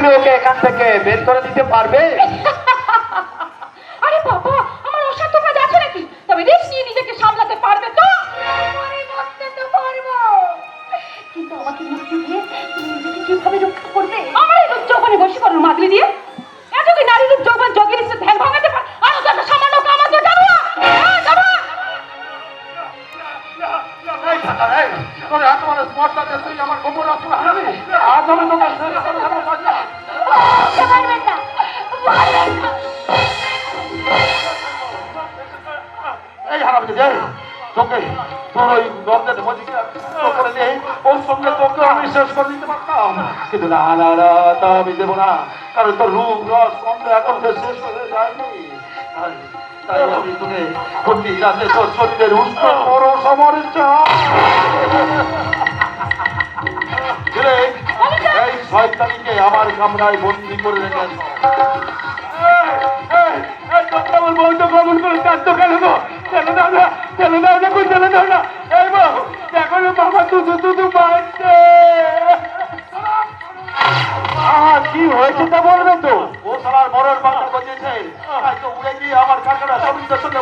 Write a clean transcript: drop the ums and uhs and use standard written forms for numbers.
তুমি ওকে এখান থেকে বের করে দিতে পারবে? আরে বাবা, আমার অসাধ্য কাজ আছে নাকি? তবে রিস্ক নিয়ে নিজেকে সামলাতে পারবে তো? আমি করতে তো পারবো, কিন্তু আমাকে মুক্তি দিয়ে তুমি নিজেকে কিভাবে রক্ষা করবে? আমার এই রূপ যৌবনে বশীকরণ মাগলি দিয়ে এত কি নারী রূপ যৌবন যোগীর সাথে ধ্যান ভাঙাতে পারে? আরো তো একটা সামান্য কাম আছে, যাবো যাবো। আমার গোপন অস্ত্র হারাবি, আজ আমি তোকে শেষ করে দেবো। পারবেন না, পারবেন না। এই হারাবি যে তোকে তোর ওই দরজার মধ্যে করে দিয়ে ওর সঙ্গে তোকে আমি শেষ করে দিতে পারতাম, কিন্তু না না না, তা আমি দেবো না, কারণ তোর রূপ রস গন্ধ এখন তো শেষ হয়ে যায়নি। তাই আমি তোকে প্রতি রাতে তোর শরীরের উষ্ণ বড় সমরের এই শয়তানিকে আমার কামরায় বন্দি করে রেখেছ। আমার বউটা গমন করে কাঁদতো কেন গো? কেন দাও না, কেন দাও না, কেন দাও না? এই বউ দেখো না, বাবা দুধু দুধু মারছে। কি হয়েছে তা বলবে তো? ও সবার মরণ বাংলা গজিয়েছে, তাই তো উড়ে গিয়ে আমার কাকারা সবিতার সঙ্গে